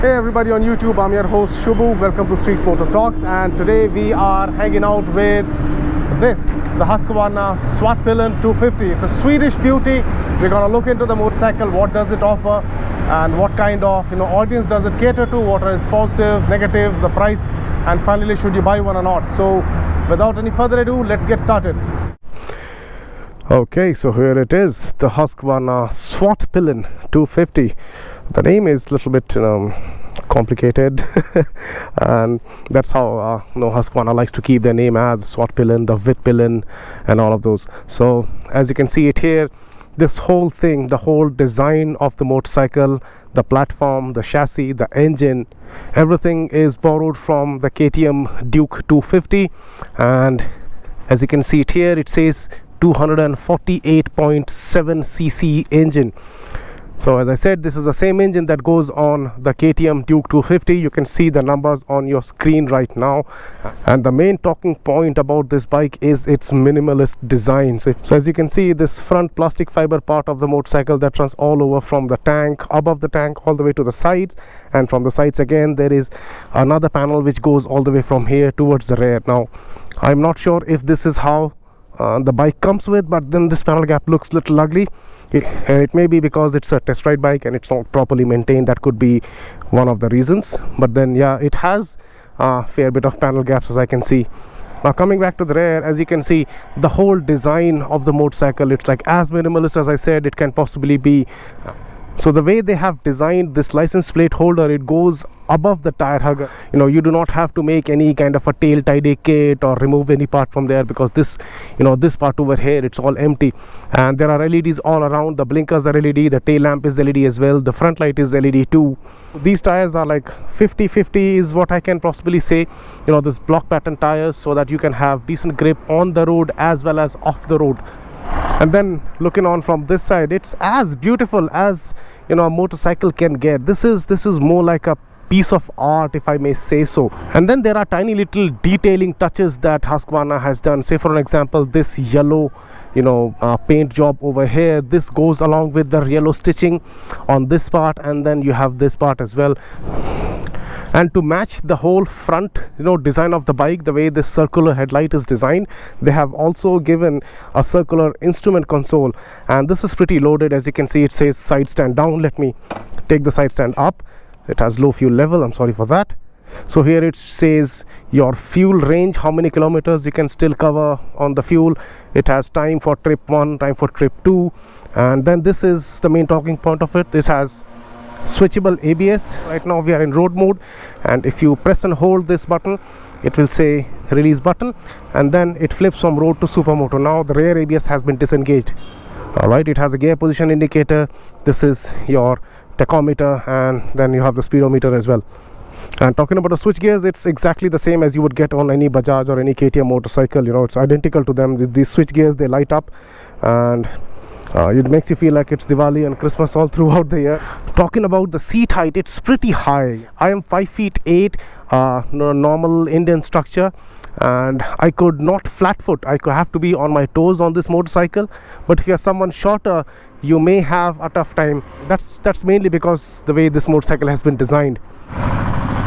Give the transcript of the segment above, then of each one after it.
Hey everybody on YouTube, I'm your host Shubhu. Welcome to Street Motor Talks, and today we are hanging out with the Husqvarna Svartpilen 250. It's a Swedish beauty. We're gonna look into the motorcycle, what does it offer and what kind of audience does it cater to, what are its positive, negatives, the price, and finally should you buy one or not. So without any further ado, let's get started. Okay, so here it is, the Husqvarna Svartpilen 250. The name is a little bit complicated and that's how Husqvarna likes to keep their name as Svartpilen, the Vitpilen and all of those. So as you can see it here, this whole thing, the whole design of the motorcycle, the platform, the chassis, the engine, everything is borrowed from the KTM Duke 250. And as you can see it here, it says 248.7 cc engine. So as I said, this is the same engine that goes on the KTM Duke 250. You can see the numbers on your screen right now, and the main talking point about this bike is its minimalist design. So as you can see, this front plastic fiber part of the motorcycle that runs all over from the tank, above the tank, all the way to the sides, and from the sides again there is another panel which goes all the way from here towards the rear. Now I'm not sure if this is how the bike comes with, but then this panel gap looks a little ugly. It may be because it's a test ride bike and it's not properly maintained. That could be one of the reasons, but then yeah, it has a fair bit of panel gaps, as I can see. Now coming back to the rear, as you can see, the whole design of the motorcycle, it's like as minimalist as I said it can possibly be. So the way they have designed this license plate holder, it goes above the tire hugger. You do not have to make any kind of a tail tidy kit or remove any part from there, because this this part over here, it's all empty, and there are LEDs all around. The blinkers are LED, the tail lamp is LED as well, the front light is LED too. These tires are like 50-50 is what I can possibly say, this block pattern tires, so that you can have decent grip on the road as well as off the road. And then looking on from this side, it's as beautiful as a motorcycle can get. This is more like a piece of art, if I may say so. And then there are tiny little detailing touches that Husqvarna has done. Say for an example, this yellow paint job over here, this goes along with the yellow stitching on this part, and then you have this part as well. And to match the whole front design of the bike, the way this circular headlight is designed, they have also given a circular instrument console, and this is pretty loaded. As you can see, it says side stand down. Let me take the side stand up. It has low fuel level, I'm sorry for that. So here it says your fuel range, how many kilometers you can still cover on the fuel. It has time for trip 1, time for trip 2, and then this is the main talking point of it. This has switchable ABS. Right now we are in road mode, and if you press and hold this button, it will say release button, and then it flips from road to supermoto. Now the rear ABS has been disengaged. Alright, it has a gear position indicator. This is your tachometer, and then you have the speedometer as well. And talking about the switch gears, it's exactly the same as you would get on any Bajaj or any KTM motorcycle. It's identical to them. These switch gears, they light up, and it makes you feel like it's Diwali and Christmas all throughout the year. Talking about the seat height, it's pretty high. I am 5'8", normal Indian structure, and I could not flat foot. I could have to be on my toes on this motorcycle. But if you're someone shorter, you may have a tough time. That's mainly because the way this motorcycle has been designed.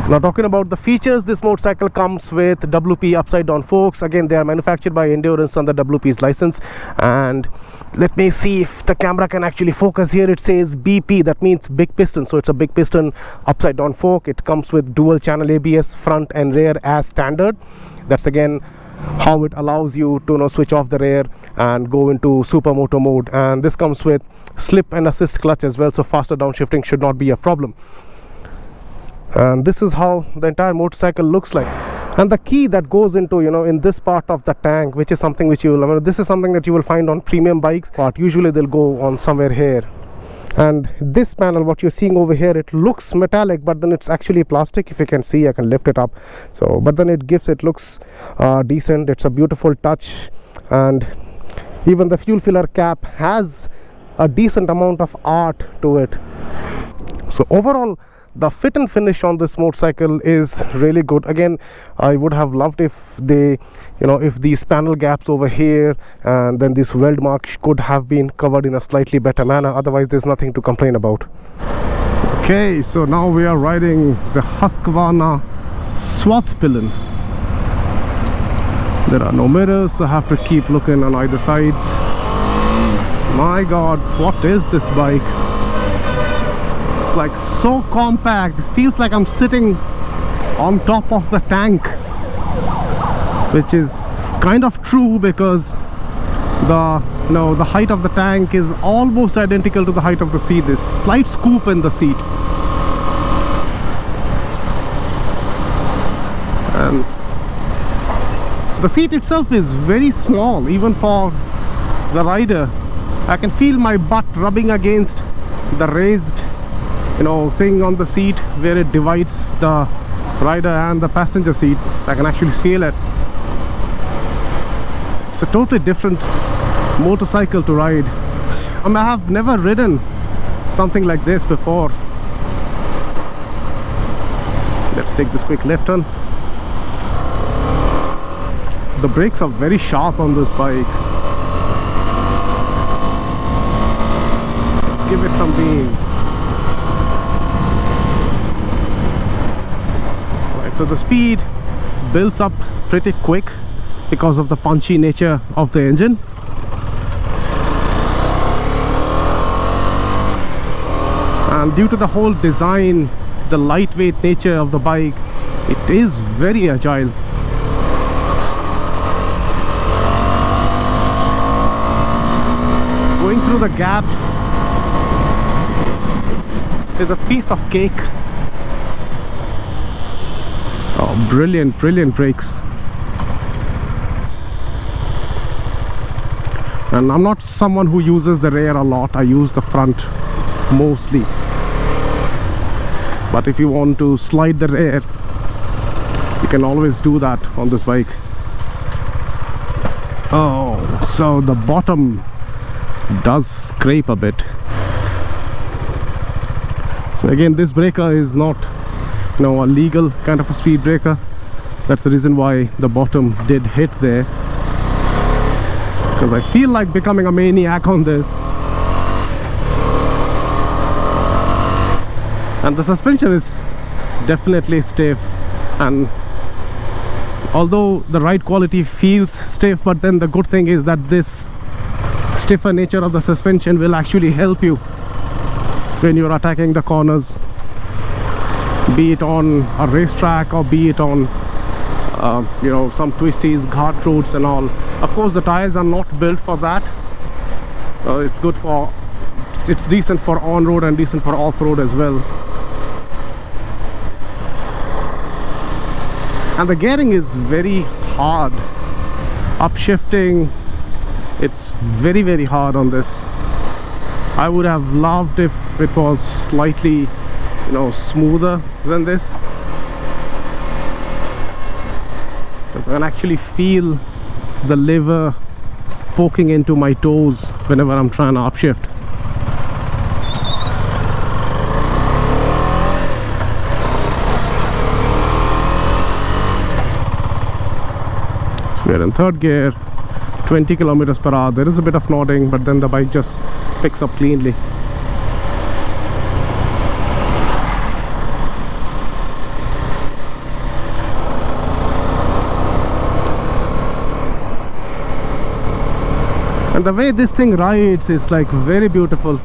Now talking about the features, this motorcycle comes with WP upside down forks. Again, they are manufactured by Endurance on the WP's license. And let me see if the camera can actually focus here. It says BP, that means big piston. So it's a big piston upside down fork. It comes with dual channel ABS front and rear as standard. That's again how it allows you to switch off the rear and go into supermoto mode. And this comes with slip and assist clutch as well, so faster downshifting should not be a problem. And this is how the entire motorcycle looks like. And the key that goes into in this part of the tank, which is something which this is something that you will find on premium bikes, but usually they'll go on somewhere here. And this panel, what you're seeing over here, it looks metallic, but then it's actually plastic. If you can see, I can lift it up. So but then it looks decent. It's a beautiful touch, and even the fuel filler cap has a decent amount of art to it. So overall, the fit and finish on this motorcycle is really good. Again, I would have loved if they if these panel gaps over here and then this weld mark could have been covered in a slightly better manner. Otherwise there's nothing to complain about. Okay. Okay, so now we are riding the Husqvarna Svartpilen. There are no mirrors, so I have to keep looking on either sides. My god, what is this bike? Like, so compact. It feels like I'm sitting on top of the tank, which is kind of true because the height of the tank is almost identical to the height of the seat. This slight scoop in the seat, and the seat itself is very small even for the rider. I can feel my butt rubbing against the raised thing on the seat where it divides the rider and the passenger seat. I can actually feel it. It's a totally different motorcycle to ride. I mean, I have never ridden something like this before. Let's take this quick left turn. The brakes are very sharp on this bike. Let's give it some beans. Right, so the speed builds up pretty quick because of the punchy nature of the engine. And due to the whole design, the lightweight nature of the bike, it is very agile. Going through the gaps is a piece of cake. Oh, brilliant brakes. And I'm not someone who uses the rear a lot. I use the front mostly. But if you want to slide the rear, you can always do that on this bike. Oh, so the bottom does scrape a bit. So again, this breaker is not a legal kind of a speed breaker. That's the reason why the bottom did hit there, because I feel like becoming a maniac on this. And the suspension is definitely stiff, and although the ride quality feels stiff, but then the good thing is that this stiffer nature of the suspension will actually help you when you're attacking the corners, be it on a racetrack or be it on some twisties, ghat roads and all. Of course, the tires are not built for that. It's decent for on-road and decent for off-road as well. And the gearing is very hard. Upshifting, it's very hard on this. I would have loved if it was slightly smoother than this, because I can actually feel the lever poking into my toes whenever I'm trying to upshift. We're in third gear, 20 kilometers per hour. There is a bit of nodding, but then the bike just picks up cleanly. And the way this thing rides is like very beautiful.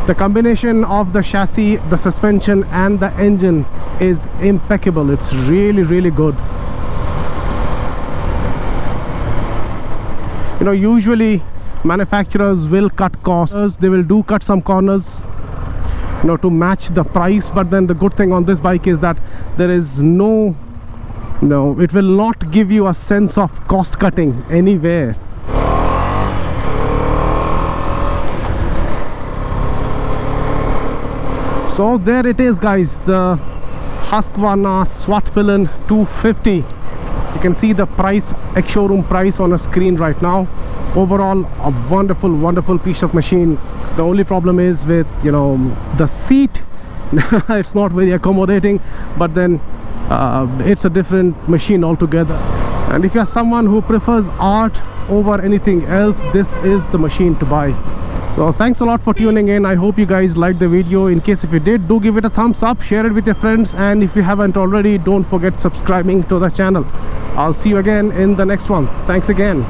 The combination of the chassis, the suspension and the engine is impeccable. It's really good. Usually manufacturers will cut costs. They will cut some corners to match the price, but then the good thing on this bike is that there is it will not give you a sense of cost cutting anywhere. So there it is, guys, the Husqvarna Svartpilen 250. You can see the price, ex-showroom price on a screen right now. Overall, a wonderful piece of machine. The only problem is with the seat. It's not very accommodating, but then it's a different machine altogether. And if you're someone who prefers art over anything else, this is the machine to buy. So thanks a lot for tuning in. I hope you guys liked the video. In case if you did, do give it a thumbs up, share it with your friends, and if you haven't already, don't forget subscribing to the channel. I'll see you again in the next one. Thanks again.